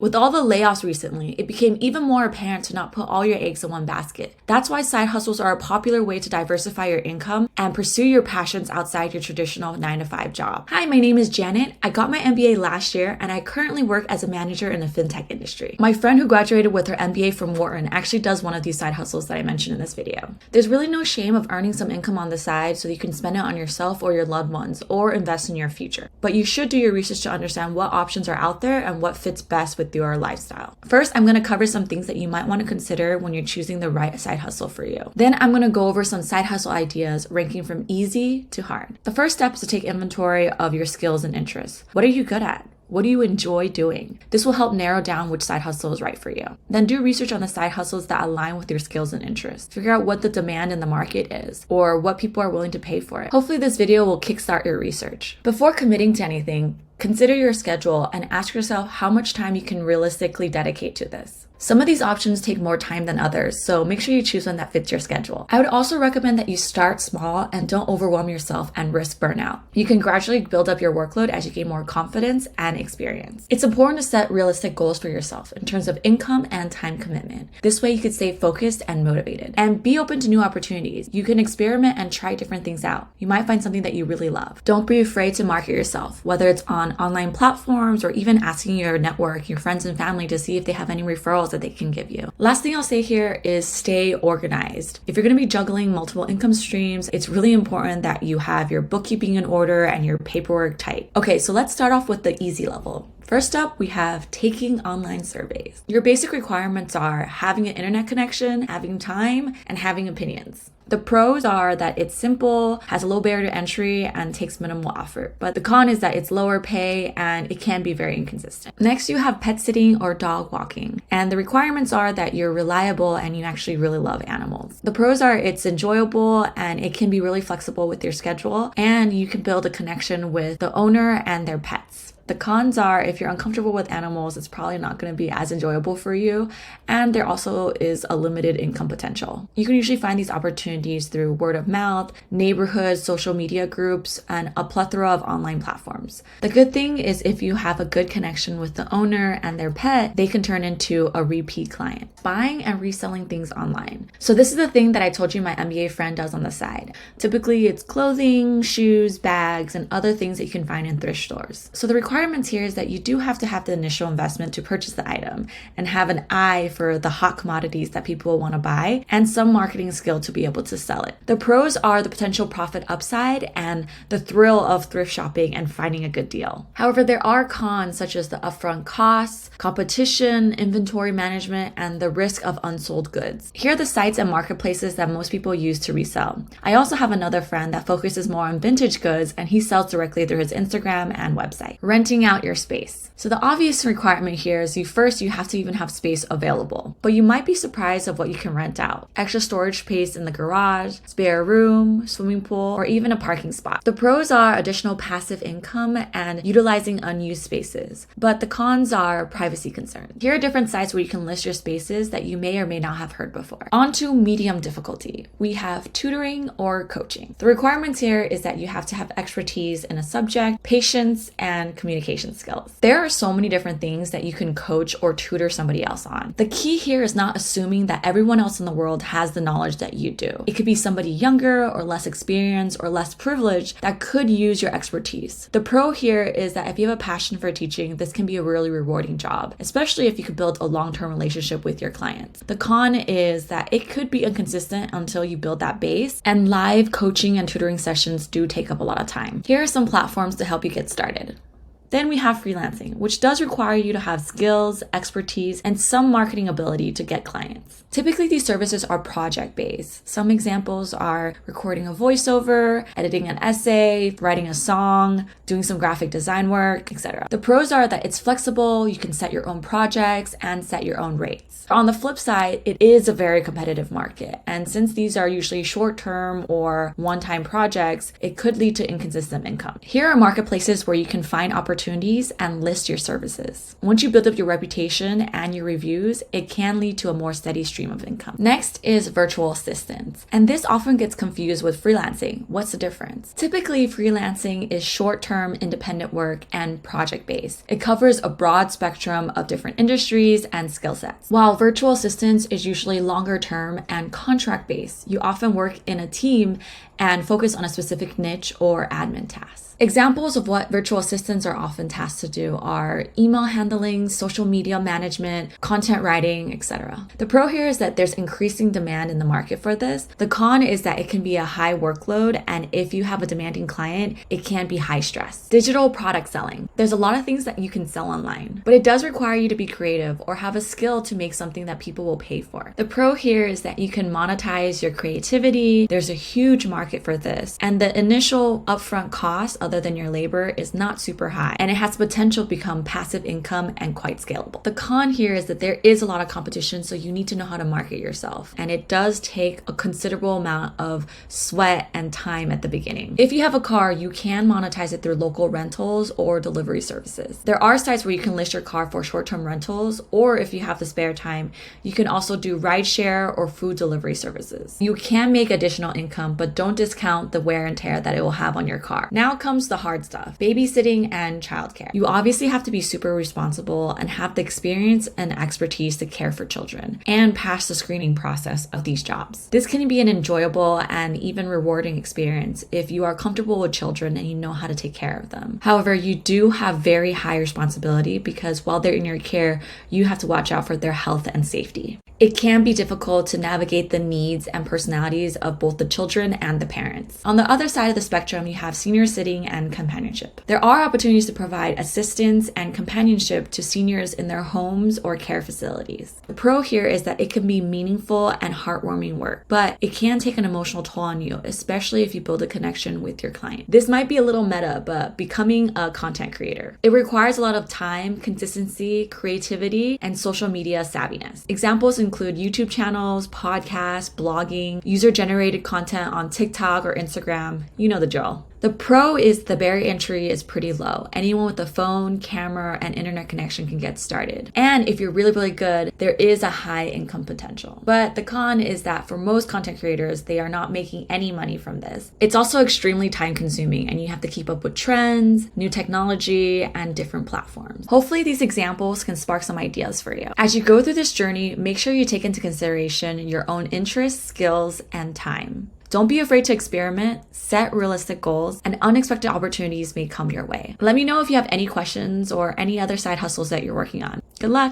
With all the layoffs recently, it became even more apparent to not put all your eggs in one basket. That's why side hustles are a popular way to diversify your income and pursue your passions outside your traditional 9-to-5 job. Hi, my name is Janet. I got my MBA last year and I currently work as a manager in the fintech industry. My friend who graduated with her MBA from Wharton actually does one of these side hustles that I mentioned in this video. There's really no shame of earning some income on the side so you can spend it on yourself or your loved ones or invest in your future. But you should do your research to understand what options are out there and what fits best with your lifestyle. First, I'm going to cover some things that you might want to consider when you're choosing the right side hustle for you. Then I'm going to go over some side hustle ideas ranking from easy to hard. The first step is to take inventory of your skills and interests. What are you good at? What do you enjoy doing? This will help narrow down which side hustle is right for you. Then do research on the side hustles that align with your skills and interests. Figure out what the demand in the market is or what people are willing to pay for it. Hopefully this video will kickstart your research. Before committing to anything, consider your schedule and ask yourself how much time you can realistically dedicate to this. Some of these options take more time than others, so make sure you choose one that fits your schedule. I would also recommend that you start small and don't overwhelm yourself and risk burnout. You can gradually build up your workload as you gain more confidence and experience. It's important to set realistic goals for yourself in terms of income and time commitment. This way you can stay focused and motivated. And be open to new opportunities. You can experiment and try different things out. You might find something that you really love. Don't be afraid to market yourself, whether it's on online platforms or even asking your network, your friends and family to see if they have any referrals that they can give you. Last thing I'll say here is stay organized. If you're going to be juggling multiple income streams, it's really important that you have your bookkeeping in order and your paperwork tight. Okay, so let's start off with the easy level. First up, we have taking online surveys. Your basic requirements are having an internet connection, having time, and having opinions. The pros are that it's simple, has a low barrier to entry, and takes minimal effort. But the con is that it's lower pay and it can be very inconsistent. Next, you have pet sitting or dog walking. And the requirements are that you're reliable and you actually really love animals. The pros are it's enjoyable and it can be really flexible with your schedule, and you can build a connection with the owner and their pets. The cons are if you're uncomfortable with animals, it's probably not going to be as enjoyable for you, and there also is a limited income potential. You can usually find these opportunities through word of mouth, neighborhood, social media groups, and a plethora of online platforms. The good thing is if you have a good connection with the owner and their pet, they can turn into a repeat client. Buying and reselling things online. So this is the thing that I told you my MBA friend does on the side. Typically it's clothing, shoes, bags, and other things that you can find in thrift stores. So the requirements here is that you do have to have the initial investment to purchase the item and have an eye for the hot commodities that people want to buy and some marketing skill to be able to sell it. The pros are the potential profit upside and the thrill of thrift shopping and finding a good deal. However, there are cons such as the upfront costs, competition, inventory management, and the risk of unsold goods. Here are the sites and marketplaces that most people use to resell. I also have another friend that focuses more on vintage goods and he sells directly through his Instagram and website. Renting out your space. So the obvious requirement here is you have to even have space available, but you might be surprised of what you can rent out. Extra storage space in the garage, spare room, swimming pool, or even a parking spot. The pros are additional passive income and utilizing unused spaces, but the cons are privacy concerns. Here are different sites where you can list your spaces that you may or may not have heard before. On to medium difficulty. We have tutoring or coaching. The requirements here is that you have to have expertise in a subject, patience, and communication skills. There are so many different things that you can coach or tutor somebody else on. The key here is not assuming that everyone else in the world has the knowledge that you do. It could be somebody younger or less experienced or less privileged that could use your expertise. The pro here is that if you have a passion for teaching, this can be a really rewarding job, especially if you could build a long-term relationship with your clients. The con is that it could be inconsistent until you build that base, and live coaching and tutoring sessions do take up a lot of time. Here are some platforms to help you get started. Then we have freelancing, which does require you to have skills, expertise, and some marketing ability to get clients. Typically, these services are project-based. Some examples are recording a voiceover, editing an essay, writing a song, doing some graphic design work, etc. The pros are that it's flexible, you can set your own projects and set your own rates. On the flip side, it is a very competitive market, and since these are usually short-term or one-time projects, it could lead to inconsistent income. Here are marketplaces where you can find opportunities opportunities and list your services. Once you build up your reputation and your reviews, it can lead to a more steady stream of income. Next is virtual assistants. And this often gets confused with freelancing. What's the difference? Typically, freelancing is short-term independent work and project-based. It covers a broad spectrum of different industries and skill sets. While virtual assistants is usually longer-term and contract-based, you often work in a team and focus on a specific niche or admin task. Examples of what virtual assistants are often tasked to do are email handling, social media management, content writing, etc. The pro here is that there's increasing demand in the market for this. The con is that it can be a high workload, and if you have a demanding client, it can be high stress. Digital product selling. There's a lot of things that you can sell online, but it does require you to be creative or have a skill to make something that people will pay for. The pro here is that you can monetize your creativity. There's a huge market for this, and the initial upfront cost other than your labor is not super high, and it has potential to become passive income and quite scalable. The con here is that there is a lot of competition, so you need to know how to market yourself, and it does take a considerable amount of sweat and time at the beginning. If you have a car, you can monetize it through local rentals or delivery services. There are sites where you can list your car for short-term rentals, or if you have the spare time, you can also do rideshare or food delivery services. You can make additional income, but don't discount the wear and tear that it will have on your car. Now comes the hard stuff, babysitting and childcare. You obviously have to be super responsible and have the experience and expertise to care for children and pass the screening process of these jobs. This can be an enjoyable and even rewarding experience if you are comfortable with children and you know how to take care of them. However, you do have very high responsibility because while they're in your care, you have to watch out for their health and safety. It can be difficult to navigate the needs and personalities of both the children and the parents. On the other side of the spectrum, you have senior sitting and companionship. There are opportunities to provide assistance and companionship to seniors in their homes or care facilities. The pro here is that it can be meaningful and heartwarming work, but it can take an emotional toll on you, especially if you build a connection with your client. This might be a little meta, but becoming a content creator. It requires a lot of time, consistency, creativity, and social media savviness. Examples include YouTube channels, podcasts, blogging, user-generated content on TikTok or Instagram. You know the drill. The pro is the barrier entry is pretty low. Anyone with a phone, camera, and internet connection can get started. And if you're really, really good, there is a high income potential. But the con is that for most content creators, they are not making any money from this. It's also extremely time consuming and you have to keep up with trends, new technology, and different platforms. Hopefully these examples can spark some ideas for you. As you go through this journey, make sure you take into consideration your own interests, skills, and time. Don't be afraid to experiment, set realistic goals, and unexpected opportunities may come your way. Let me know if you have any questions or any other side hustles that you're working on. Good luck!